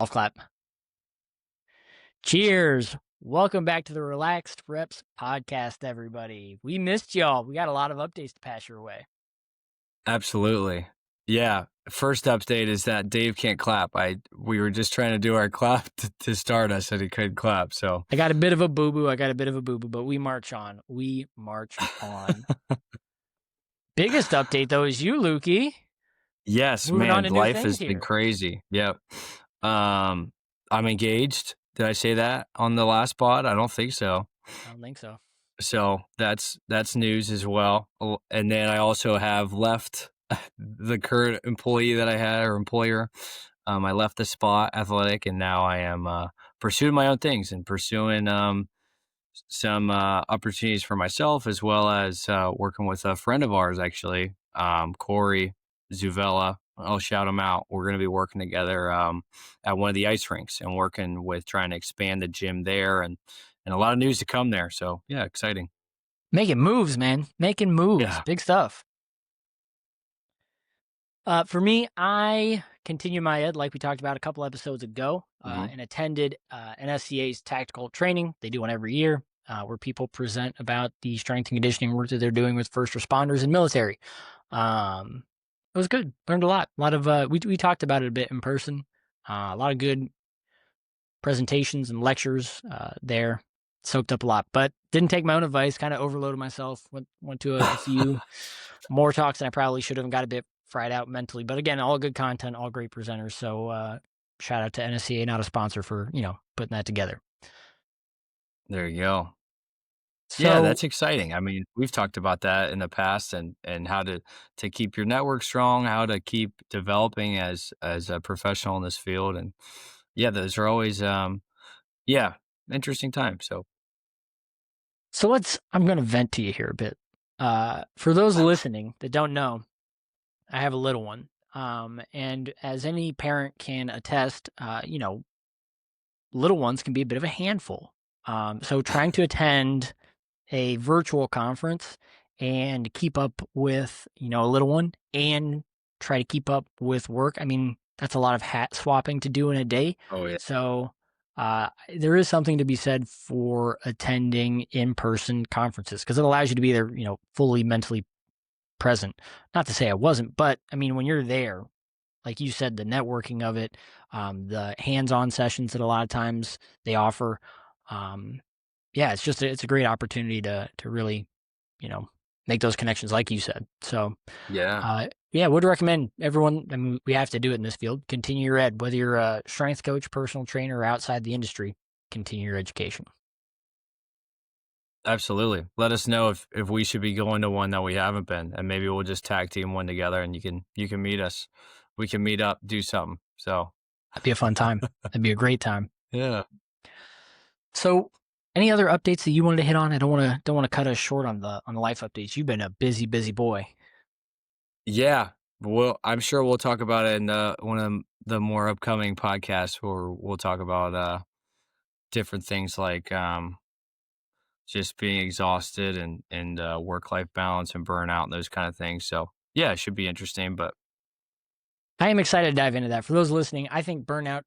Golf clap. Cheers. Welcome back to the Relaxed Reps podcast, everybody. We missed y'all. We got a lot of updates to pass your way. Absolutely. Yeah. First update is that Dave can't clap. We were just trying to do our clap to start us and he couldn't clap. So I got a bit of a boo-boo, but we march on. Biggest update, though, is you, Lukey. yes, Moving on man, to new life things has been here. crazy. Yep. I'm engaged. Did I say that on the last pod? I don't think so. I don't think so. So that's news as well. And then I also have left the current employee that I had or employer. I left the spot athletic and now I am pursuing my own things and pursuing some opportunities for myself as well as working with a friend of ours, actually, Corey Zuvella. I'll shout him out. We're going to be working together at one of the ice rinks and working with trying to expand the gym there and a lot of news to come there. So, yeah, exciting. Making moves, man. Making moves. Yeah. Big stuff. For me, I continue my ed like we talked about a couple episodes ago and attended NSCA's tactical training. They do one every year where people present about the strength and conditioning work that they're doing with first responders and military. It was good. Learned a lot. A lot of we talked about it a bit in person. A lot of good presentations and lectures there. Soaked up a lot, but didn't take my own advice. Kind of overloaded myself. Went to a few more talks than I probably should have and got a bit fried out mentally. But again, all good content, all great presenters. So shout out to NSCA, not a sponsor, for putting that together. There you go. So, yeah, that's exciting. I mean, we've talked about that in the past and how to keep your network strong, how to keep developing as a professional in this field. And yeah, those are always interesting times. So I'm going to vent to you here a bit. For those listening that don't know, I have a little one. And as any parent can attest, little ones can be a bit of a handful. So trying to attend a virtual conference and keep up with, a little one and try to keep up with work. I mean, that's a lot of hat swapping to do in a day. Oh yeah. So there is something to be said for attending in-person conferences because it allows you to be there, fully mentally present. Not to say I wasn't, but I mean, when you're there, like you said, the networking of it, the hands-on sessions that a lot of times they offer, it's a great opportunity to really, make those connections, like you said. So, would recommend everyone. I mean, we have to do it in this field. Continue your ed, whether you're a strength coach, personal trainer, or outside the industry. Continue your education. Absolutely. Let us know if we should be going to one that we haven't been, and maybe we'll just tag team one together, and you can meet us. We can meet up, do something. So that'd be a fun time. That'd be a great time. Yeah. So, any other updates that you wanted to hit on? I don't want to cut us short on the life updates. You've been a busy boy. Yeah. Well, I'm sure we'll talk about it in one of the more upcoming podcasts where we'll talk about different things like just being exhausted and work-life balance and burnout and those kind of things. So yeah, it should be interesting. But I am excited to dive into that. For those listening, I think burnout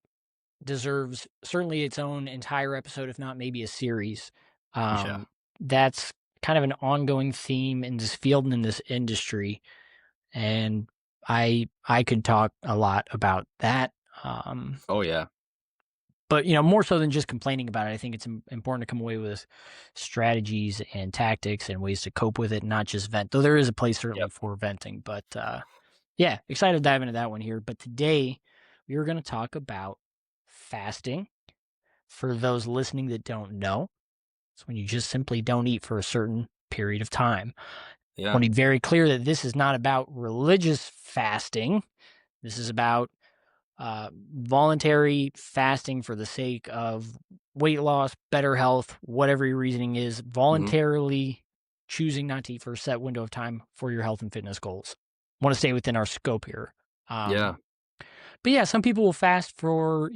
deserves certainly its own entire episode, if not maybe a series. That's kind of an ongoing theme in this field and in this industry. And I could talk a lot about that. Oh yeah. But, more so than just complaining about it, I think it's important to come away with strategies and tactics and ways to cope with it, not just vent. Though there is a place certainly for venting. But excited to dive into that one here. But today we are going to talk about fasting. For those listening that don't know, it's when you just simply don't eat for a certain period of time. I want to be very clear that this is not about religious fasting. This is about voluntary fasting for the sake of weight loss, better health, whatever your reasoning is, voluntarily choosing not to eat for a set window of time for your health and fitness goals. I want to stay within our scope here. But yeah, some people will fast for,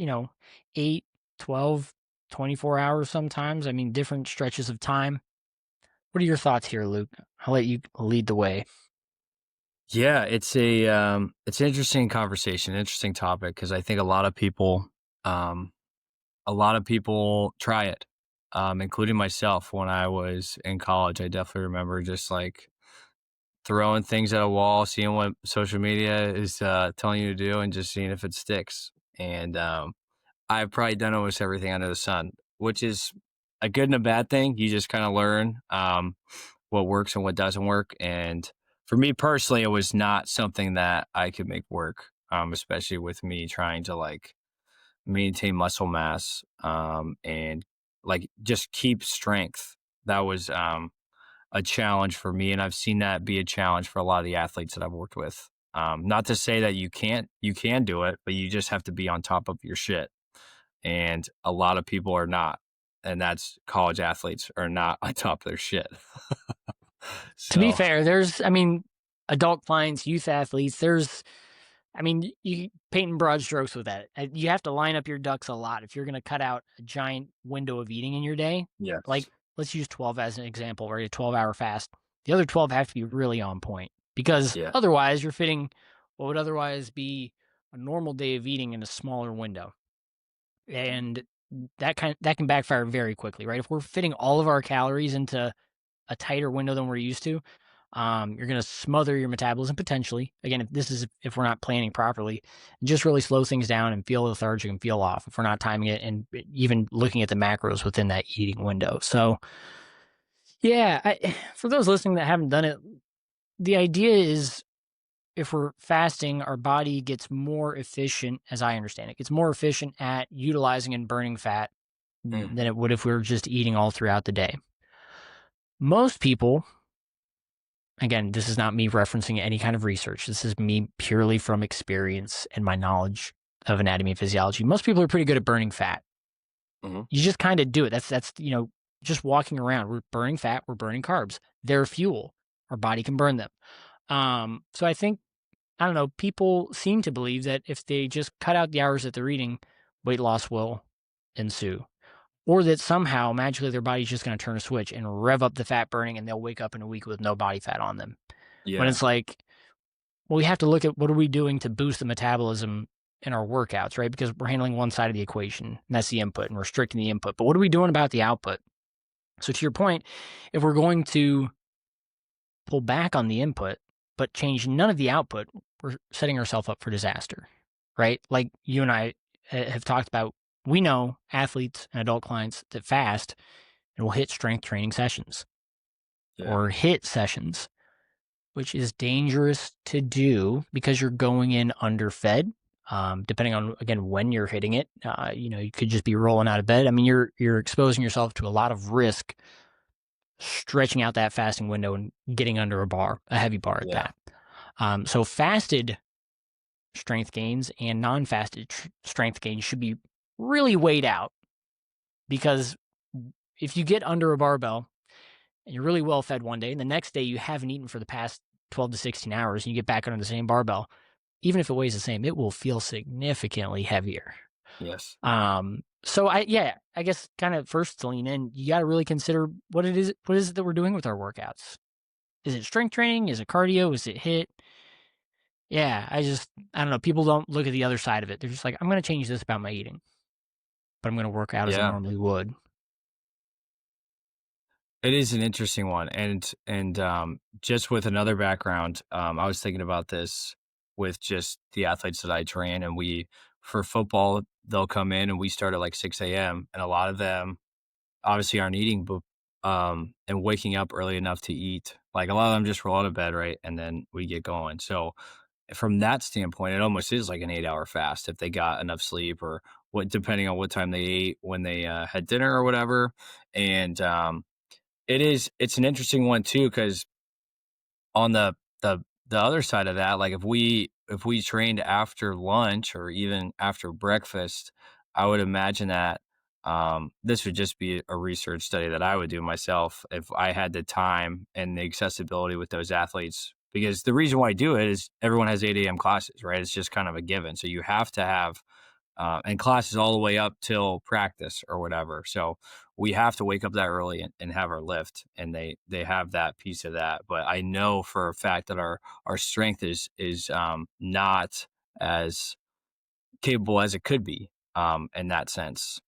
8, 12, 24 hours sometimes. I mean, different stretches of time. What are your thoughts here, Luke? I'll let you lead the way. Yeah, it's an interesting conversation, interesting topic, because I think a lot of people Um, a lot of people try it, including myself when I was in college. I definitely remember just like throwing things at a wall, seeing what social media is telling you to do, and just seeing if it sticks. And I've probably done almost everything under the sun, which is a good and a bad thing. You just kind of learn what works and what doesn't work. And for me personally, it was not something that I could make work, especially with me trying to like maintain muscle mass and like just keep strength. That was a challenge for me, and I've seen that be a challenge for a lot of the athletes that I've worked with. Not to say that you can do it, but you just have to be on top of your shit. And a lot of people are not, and that's college athletes are not on top of their shit. To be So fair, adult clients, youth athletes, you painting broad strokes with that. You have to line up your ducks a lot if you're going to cut out a giant window of eating in your day. Like, yes, let's use 12 as an example, right? A 12-hour fast. The other 12 have to be really on point because yeah, otherwise you're fitting what would otherwise be a normal day of eating in a smaller window. And that can backfire very quickly, right? If we're fitting all of our calories into a tighter window than we're used to, you're going to smother your metabolism potentially. Again, if we're not planning properly, and just really slow things down and feel lethargic and feel off if we're not timing it and even looking at the macros within that eating window. So, yeah, for those listening that haven't done it, the idea is if we're fasting, our body gets more efficient, as I understand it, gets more efficient at utilizing and burning fat mm, than it would if we were just eating all throughout the day. Most people, again, this is not me referencing any kind of research. This is me purely from experience and my knowledge of anatomy and physiology. Most people are pretty good at burning fat. mhm, You just kind of do it. That's just walking around. We're burning fat. We're burning carbs. They're fuel. Our body can burn them. So I don't know. People seem to believe that if they just cut out the hours that they're eating, weight loss will ensue, or that somehow magically their body's just going to turn a switch and rev up the fat burning, and they'll wake up in a week with no body fat on them. When yeah, it's like, well, we have to look at what are we doing to boost the metabolism in our workouts, right? Because we're handling one side of the equation, and that's the input, and restricting the input. But what are we doing about the output? So to your point, if we're going to pull back on the input but change none of the output, we're setting ourselves up for disaster, right? Like you and I have talked about, we know athletes and adult clients that fast and will hit strength training sessions yeah, or hit sessions, which is dangerous to do because you're going in underfed. Depending on again when you're hitting it, you could just be rolling out of bed. I mean, you're exposing yourself to a lot of risk, stretching out that fasting window and getting under a heavy bar at yeah, that. So fasted strength gains and non-fasted strength gains should be really weighed out because if you get under a barbell and you're really well fed one day and the next day you haven't eaten for the past 12 to 16 hours and you get back under the same barbell, even if it weighs the same, it will feel significantly heavier. yes, I guess kind of first to lean in, you got to really consider what is it that we're doing with our workouts. Is it strength training? Is it cardio? Is it HIIT? Yeah, I don't know. People don't look at the other side of it. They're just like, I'm going to change this about my eating, but I'm going to work out as I yeah. normally would. It is an interesting one, and just with another background, I was thinking about this with just the athletes that I train, and we for football they'll come in and we start at like 6 a.m. and a lot of them obviously aren't eating, but and waking up early enough to eat. Like a lot of them just roll out of bed, right, and then we get going. So from that standpoint, it almost is like an 8 hour fast if they got enough sleep or what, depending on what time they ate when they had dinner or whatever, and it's an interesting one too, because on the other side of that, like if we trained after lunch or even after breakfast, I would imagine that this would just be a research study that I would do myself if I had the time and the accessibility with those athletes. Because the reason why I do it is everyone has 8 a.m. classes, right? It's just kind of a given. So you have to have and classes all the way up till practice or whatever. So we have to wake up that early and have our lift, and they have that piece of that. But I know for a fact that our strength is not as capable as it could be. in that sense.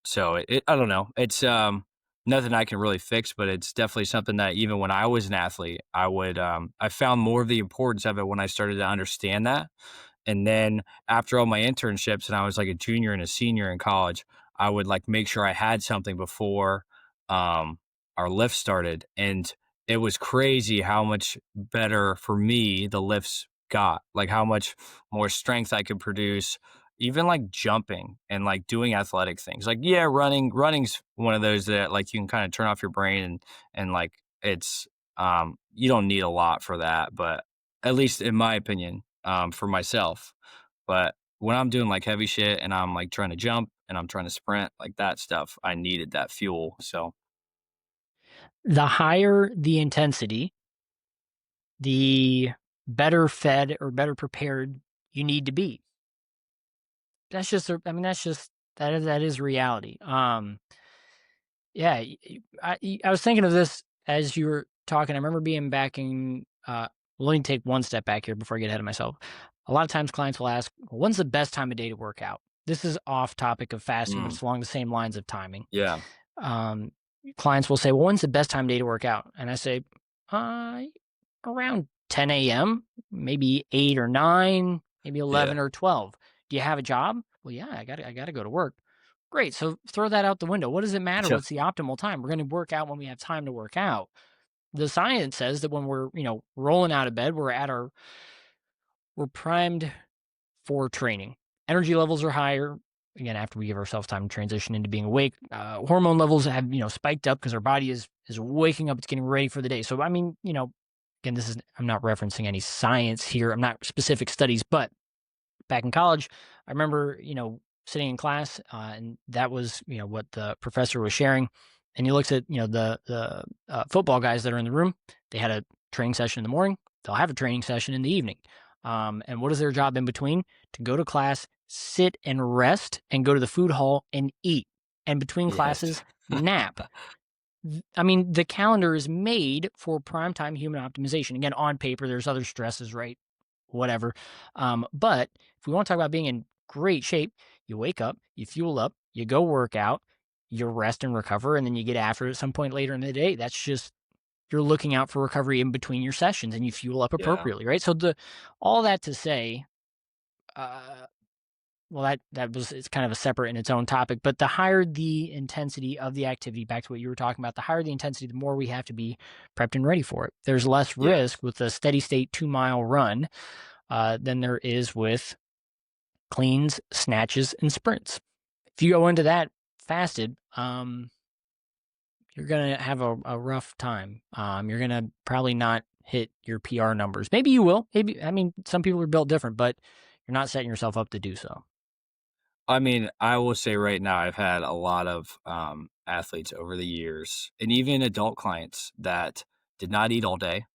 So I don't know. It's nothing I can really fix, but it's definitely something that even when I was an athlete, I found more of the importance of it when I started to understand that. And then after all my internships and I was like a junior and a senior in college, I would like make sure I had something before um our lift started. And it was crazy how much better for me the lifts got, like how much more strength I could produce, even like jumping and like doing athletic things. Like, yeah, running's one of those that like you can kind of turn off your brain and like it's you don't need a lot for that, but at least in my opinion, for myself. But when I'm doing like heavy shit and I'm like trying to jump and I'm trying to sprint, like that stuff, I needed that fuel. So The higher the intensity, the better fed or better prepared you need to be. That's just, I mean, that's just, that is reality. Yeah, I was thinking of this as you were talking. I remember being back in, well, let me take one step back here before I get ahead of myself. A lot of times clients will ask, well, when's the best time of day to work out? This is off topic of fasting, but mm, it's along the same lines of timing. yeah, Um, Clients will say, well, when's the best time of day to work out? And I say, uh, around 10 a.m., maybe 8 or 9, maybe yeah, 11 or 12. Do you have a job? Well, yeah, I gotta go to work. Great. So throw that out the window. What does it matter? yeah, What's the optimal time? We're going to work out when we have time to work out. The science says that when we're, rolling out of bed, we're primed for training. Energy levels are higher. Again, after we give ourselves time to transition into being awake, hormone levels have spiked up because our body is waking up. It's getting ready for the day. So I mean, again, I'm not referencing any science here. I'm not specific studies, but back in college, I remember, sitting in class, and that was, what the professor was sharing. And he looks at, the football guys that are in the room. They had a training session in the morning. They'll have a training session in the evening. And what is their job in between? To go to class, sit and rest, and go to the food hall and eat. And between yes, classes, nap. I mean, the calendar is made for primetime human optimization. Again, on paper, there's other stresses, right? Whatever. But if we want to talk about being in great shape, you wake up, you fuel up, you go work out, you rest and recover, and then you get after it at some point later in the day. That's just, you're looking out for recovery in between your sessions, and you fuel up yeah, appropriately, right? So all that to say, uh, well, it's kind of a separate in its own topic, but the higher the intensity of the activity, back to what you were talking about, the higher the intensity, the more we have to be prepped and ready for it. There's less yes. risk with a steady state 2-mile run, than there is with cleans, snatches, and sprints. If you go into that fasted, you're gonna have a rough time. You're gonna probably not hit your PR numbers. Maybe you will. Maybe, I mean, some people are built different, but you're not setting yourself up to do so. I mean, I will say right now, I've had a lot of athletes over the years, and even adult clients that did not eat all day,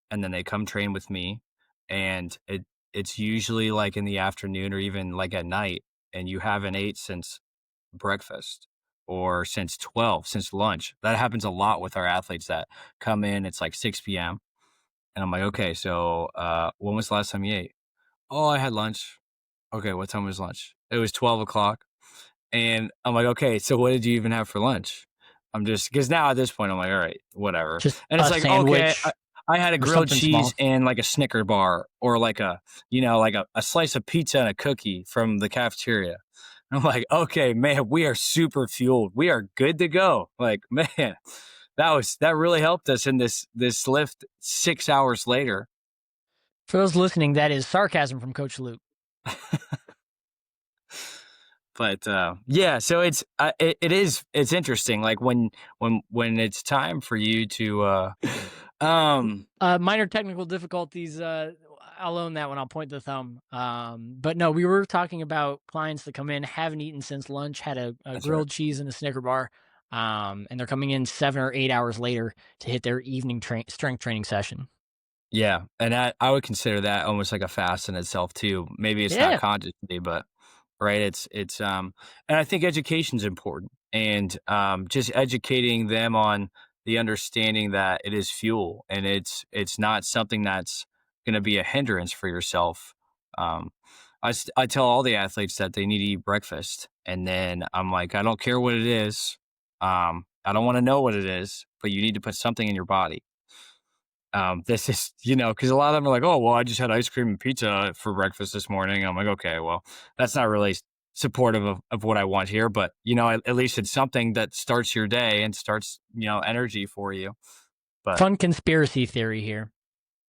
and then they come train with me, and it's usually like in the afternoon or even like at night, and you haven't ate since breakfast or since 12, since lunch. That happens a lot with our athletes that come in. It's like 6 p.m. and I'm like, okay, so when was the last time you ate? Oh, I had lunch. Okay, what time was lunch? It was 12 o'clock. And I'm like, "Okay, so what did you even have for lunch?" I'm just because now at this point, I'm like, "All right, whatever." Just And it's a like, "Okay, sandwich I had a or grilled something cheese small. and like a Snicker bar or like a slice of pizza and a cookie from the cafeteria." And I'm like, "Okay, man, we are super fueled. We are good to go." Like, man, that really helped us in this lift 6 hours later. For those listening, that is sarcasm from Coach Luke. But yeah, so it's interesting like when it's time for you to um Minor technical difficulties. I'll own that one. I'll point the thumb. But no, we were talking about clients that come in, haven't eaten since lunch, had a that's right. grilled cheese and a Snicker bar, and they're coming in 7 or 8 hours later to hit their evening strength training session. Yeah, and I would consider that almost like a fast in itself too. Maybe it's not Yeah, consciously, but right, it's and I think education's important and just educating them on the understanding that it is fuel and it's not something that's going to be a hindrance for yourself. Um I tell all the athletes that they need to eat breakfast, and then I'm like, I don't care what it is. I don't want to know what it is, but you need to put something in your body. This is, because a lot of them are like, oh, well, I just had ice cream and pizza for breakfast this morning. I'm like, okay, well, that's not really supportive of what I want here, but at least it's something that starts your day and starts, energy for you. But Fun conspiracy theory here.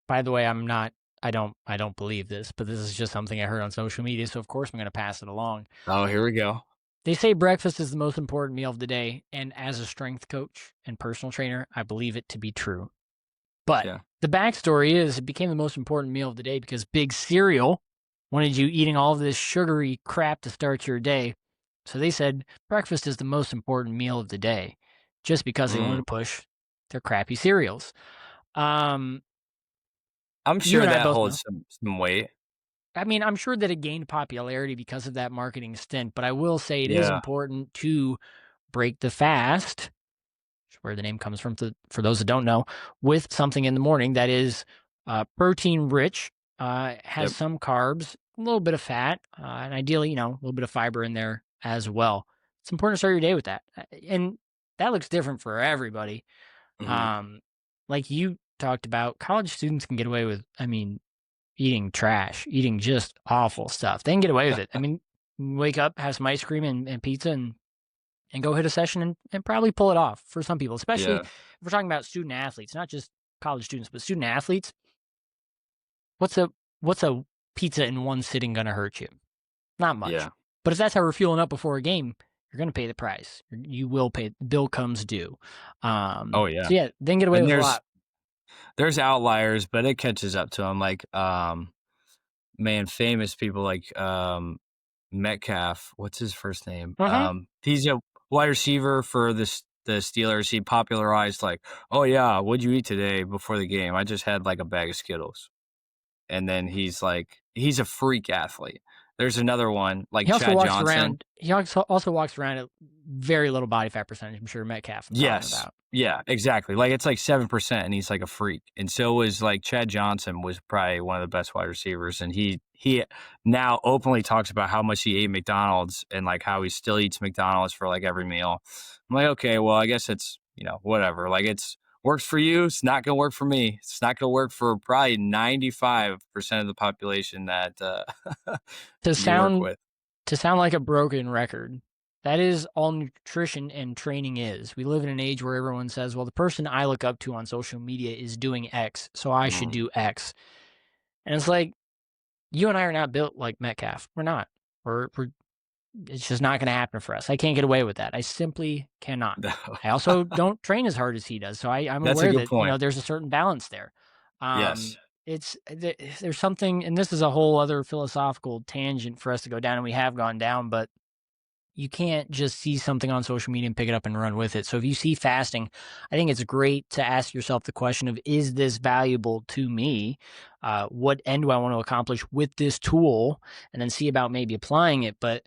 By the way, I don't believe this, but this is just something I heard on social media, so of course I'm going to pass it along. oh, here we go. They say breakfast is the most important meal of the day, and as a strength coach and personal trainer, I believe it to be true. But Yeah. the backstory is it became the most important meal of the day because Big Cereal wanted you eating all of this sugary crap to start your day. So they said breakfast is the most important meal of the day just because they wanted Mm. to push their crappy cereals. Um, I'm you sure and I that both know. holds some weight. I mean, I'm sure that it gained popularity because of that marketing stint, but I will say it is Yeah. important to break the fast, where the name comes from, for those that don't know, with something in the morning that is protein rich, has Yep. some carbs, a little bit of fat, and ideally, a little bit of fiber in there as well. It's important to start your day with that. And that looks different for everybody. Hmm. Um, like you talked about, college students can get away with, eating trash, eating just awful stuff. They can get away with it. I mean, wake up, have some ice cream and pizza, and go hit a session and probably pull it off for some people, especially Yeah. if we're talking about student athletes, not just college students, but student athletes. What's a what's a pizza in one sitting gonna hurt you? Not much. Yeah. But if that's how we're fueling up before a game, you're gonna pay the price. You will pay. The bill comes due. Oh, yeah. So yeah, they can get away And with a there's lot. there's outliers, but it catches up to them. Like, man, famous people like Metcalf. What's his first name? Hmm. He's a wide receiver for the Steelers. He popularized like, oh yeah, what'd you eat today before the game? I just had like a bag of Skittles. And then he's a freak athlete. There's another one like He also Chad walks Johnson. around. He also walks around at very little body fat percentage. I'm sure Metcalf. I'm talking Yes. about. Yeah, exactly. Like, it's like 7%, and he's like a freak. And so was, like, Chad Johnson was probably one of the best wide receivers, and he now openly talks about how much he ate McDonald's and, like, how he still eats McDonald's for, like, every meal. I'm like, "Okay, well, I guess it's, whatever." Like, it's works for you, it's not gonna work for me. It's not gonna work for probably 95% of the population that, To you work sound with. to sound like a broken record, that is all nutrition and training is. We live in an age where everyone says, well, the person I look up to on social media is doing X, so I should Mm. do X. And it's like, you and I are not built like Metcalf. We're not. We're it's just not going to happen for us. I can't get away with that. I simply cannot. I also don't train as hard as he does, so I'm That's a aware good that point. there's a certain balance there. Yes. There's something, and this is a whole other philosophical tangent for us to go down, and we have gone down, but you can't just see something on social media and pick it up and run with it. So if you see fasting, I think it's great to ask yourself the question of, is this valuable to me? What end do I want to accomplish with this tool? And then see about maybe applying it. But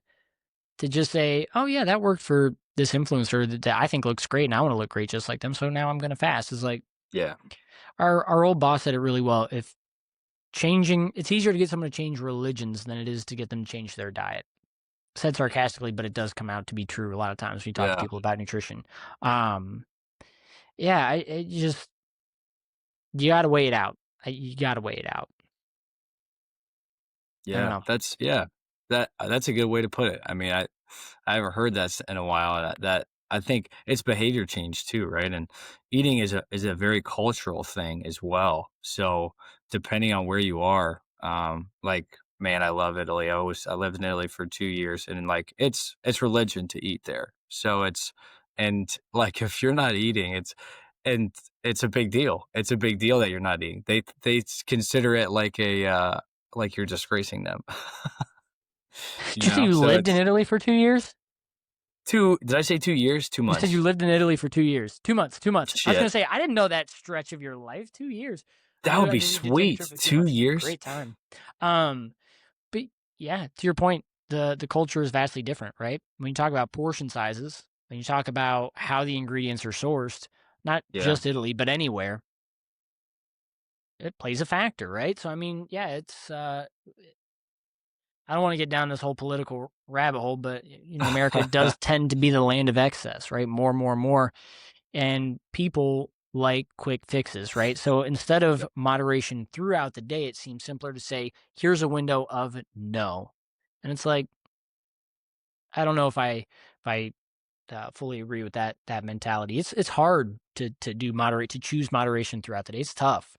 to just say, oh, yeah, that worked for this influencer that I think looks great and I want to look great just like them. So now I'm going to fast is like Yeah. our old boss said it really well. If it's easier to get someone to change religions than it is to get them to change their diet. Said sarcastically, but it does come out to be true a lot of times when you talk to Yeah. people about nutrition. Um, yeah, it just you got to weigh it out. You got to weigh it out. I don't Yeah, know. that's a good way to put it. I mean, I haven't heard that in a while. That I think it's behavior change too, right? And eating is a very cultural thing as well. So depending on where you are, like, man, I love Italy. I lived in Italy for 2 years, and like it's religion to eat there. So and like if you're not eating, and it's a big deal. It's a big deal that you're not eating. They consider it like you're disgracing them. Did you say you So lived in it's Italy for 2 years? did I say 2 years? 2 You said you months. lived in Italy for 2 years. 2 months. 2 months. I was gonna Shit. say I didn't know that stretch of your life. 2 years. That would I be knew you did take a trip sweet. for 2 2 months. years? Great time. Um, but yeah, to your point, the culture is vastly different, right? When you talk about portion sizes, when you talk about how the ingredients are sourced, not Yeah. just Italy, but anywhere, it plays a factor, right? So I mean, yeah, I don't want to get down this whole political rabbit hole, but America does tend to be the land of excess, right? More, more, more. And people like quick fixes, right? So instead of Yep. moderation throughout the day, it seems simpler to say, here's a window of no. And it's like, I don't know if I fully agree with that mentality. It's hard to choose moderation throughout the day. It's tough.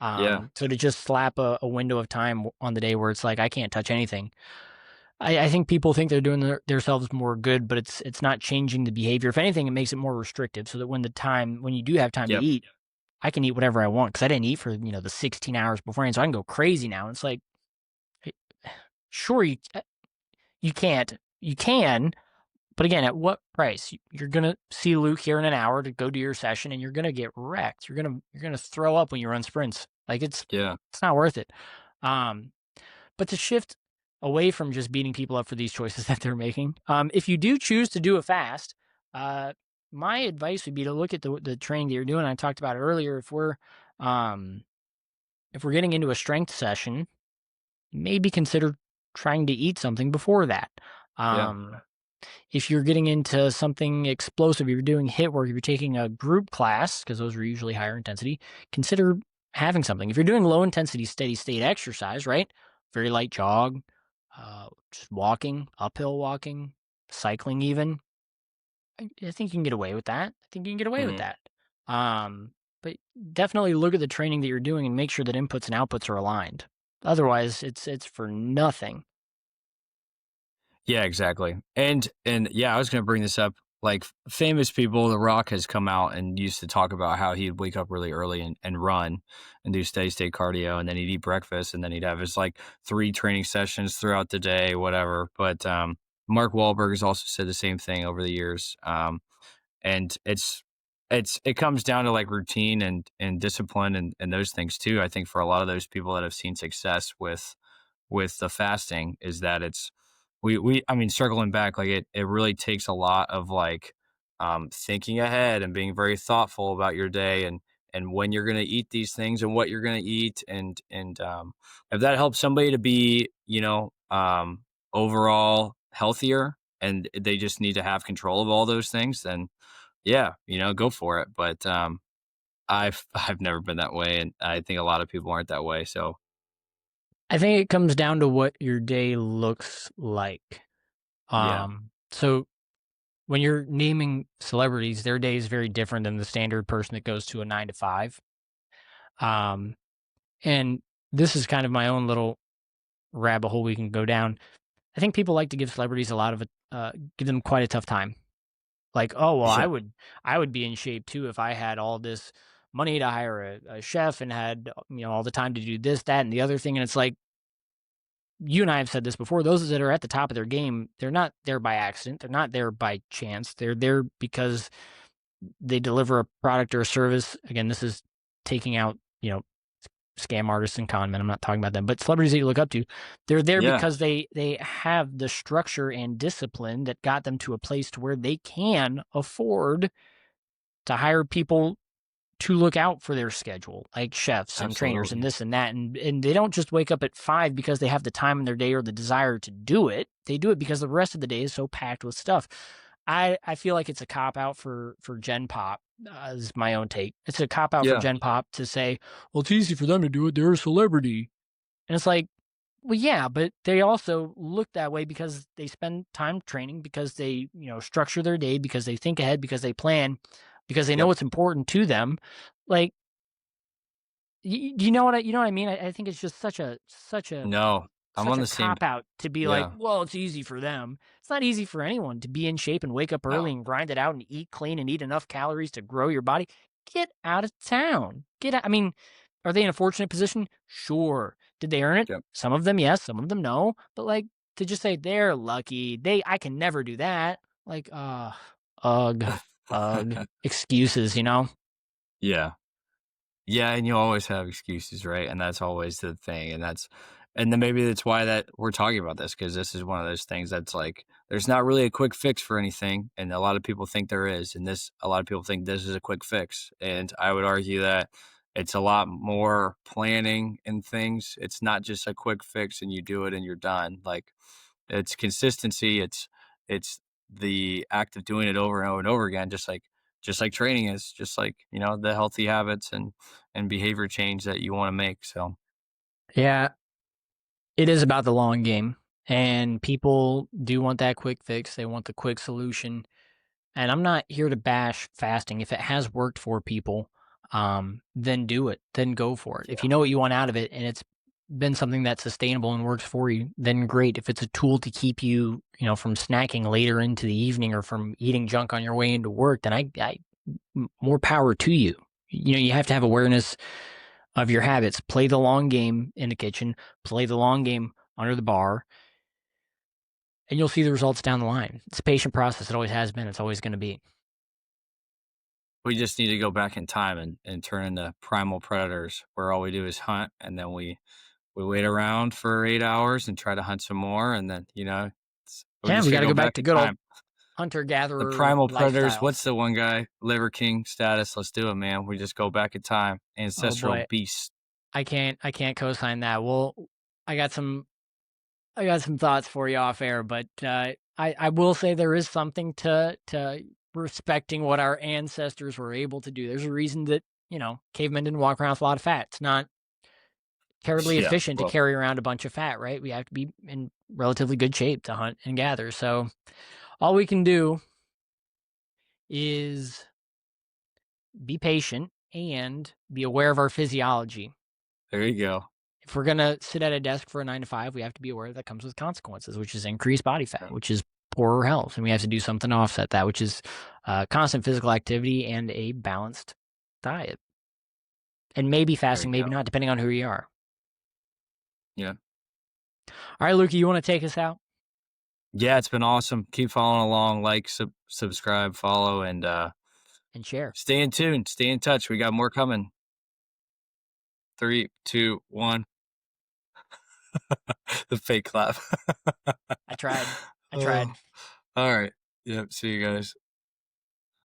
Yeah. So to just slap a window of time on the day where it's like I can't touch anything. I think people think they're doing themselves more good, but it's not changing the behavior. If anything, it makes it more restrictive, so that when you do have time to Yep. eat, I can eat whatever I want because I didn't eat for the 16 hours beforehand, so I can go crazy now. And it's like, hey, sure you can't, you can, but again, at what price? You're gonna see Luke here in an hour to go do your session, and you're gonna get wrecked. You're gonna throw up when you run sprints. Like Yeah. it's not worth it. Um, but to shift away from just beating people up for these choices that they're making, if you do choose to do a fast, uh, my advice would be to look at the training that you're doing. I talked about it earlier. Um, if we're getting into a strength session, maybe consider trying to eat something before that. Yeah. Um, if you're getting into something explosive, if you're doing HIIT work, if you're taking a group class, because those are usually higher intensity, consider having something. If you're doing low intensity, steady state exercise, right? Very light jog, just walking, uphill walking, cycling, even. I think you can get away with that. I think you can get away with Hmm. that. Um, but definitely look at the training that you're doing and make sure that inputs and outputs are aligned. Otherwise, it's for nothing. Yeah, exactly. And yeah, I was going to bring this up. Like famous people, The Rock has come out and used to talk about how he'd wake up really early and run and do steady state cardio, and then he'd eat breakfast, and then he'd have his like 3 training sessions throughout the day, whatever. But Mark Wahlberg has also said the same thing over the years. And it comes down to like routine and discipline and those things too. I think for a lot of those people that have seen success with the fasting is that it's we I mean, circling back, like it really takes a lot of like thinking ahead and being very thoughtful about your day and when you're going to eat these things and what you're going to eat and if that helps somebody to be overall healthier and they just need to have control of all those things, then yeah, go for it. But I've never been that way, and I think a lot of people aren't that way. So I think it comes down to what your day looks like. yeah, So when you're naming celebrities, their day is very different than the standard person that goes to a 9 to 5. Um, and this is kind of my own little rabbit hole we can go down. I think people like to give celebrities a lot of give them quite a tough time. Like, oh well, I yeah, would I would be in shape too if I had all this money to hire a chef and had all the time to do this, that, and the other thing. And it's like, you and I have said this before, those that are at the top of their game, they're not there by accident. They're not there by chance. They're there because they deliver a product or a service. Again, this is taking out, scam artists and con men. I'm not talking about them, but celebrities that you look up to, they're there yeah, because they have the structure and discipline that got them to a place to where they can afford to hire people to look out for their schedule, like chefs and trainers and absolutely. this and that. And they don't just wake up at 5 because they have the time in their day or the desire to do it. They do it because the rest of the day is so packed with stuff. I feel like it's a cop out for Gen Pop, is my own take. It's a cop out for Yeah, Gen Pop to say, well, it's easy for them to do it. They're a celebrity. And it's like, well, yeah, but they also look that way because they spend time training, because they, structure their day, because they think ahead, because they plan, because they know yep. what's important to them. Like, you know what I mean? I think it's just such a No, I'm such on a the same. cop out to be like, Yeah, well, it's easy for them. It's not easy for anyone to be in shape and wake up no, early and grind it out and eat clean and eat enough calories to grow your body. Get out of town. Get out. I mean, are they in a fortunate position? Sure. Did they earn it? yep. Some of them, yes. Some of them, no. But like, to just say they're lucky, I can never do that. Like, ugh, ugh, excuses. Yeah. Yeah, and you always have excuses, right? And that's always the thing, and then maybe that's why that we're talking about this because this is one of those things that's like there's not really a quick fix for anything, and a lot of people think there is, and this a lot of people think this is a quick fix, and I would argue that it's a lot more planning and things. It's not just a quick fix and you do it and you're done. Like, it's consistency. It's the act of doing it over and over and over again, just like training is, just like, the healthy habits and behavior change that you want to make. So Yeah, it is about the long game. And people do want that quick fix. They want the quick solution. And I'm not here to bash fasting. If it has worked for people, then do it. Then go for it. If you know what you want out of it and it's been something that's sustainable and works for you, then great. If it's a tool to keep you, from snacking later into the evening or from eating junk on your way into work, then more power to you. You have to have awareness of your habits. Play the long game in the kitchen, play the long game under the bar, and you'll see the results down the line. It's a patient process. It always has been. It's always going to be. we just need to go back in time and turn into primal predators where all we do is hunt, and then we wait around for 8 hours and try to hunt some more, and then we Yeah, just we got gotta to go go back back to in good old time. hunter The gatherer primal predators. lifestyle. What's the one guy? Liver King status. Let's do it, man. We just go back in time. Oh Ancestral boy, beast. I can't co-sign that. Well, I got some I got some thoughts for you off air, but I will say there is something to respecting what our ancestors were able to do. There's a reason that cavemen didn't walk around with a lot of fat. It's not terribly Yeah. efficient to Well, carry around a bunch of fat, right? We have to be in relatively good shape to hunt and gather. So all we can do is be patient and be aware of our physiology. there you go. If we're going to sit at a desk for a 9 to 5, we have to be aware that comes with consequences, which is increased body fat, Yeah, which is poorer health. And we have to do something to offset that, which is constant physical activity and a balanced diet. And maybe there fasting, you go. maybe not, depending on who you are. Yeah. All right, Lukey, you want to take us out Yeah, it's been awesome. Keep following along, like, subscribe, follow, and and share? stay in tune. Stay in touch. We got more coming. 3, 2, 1. The fake clap. I tried. I Oh, tried. all right. Yep. See you guys.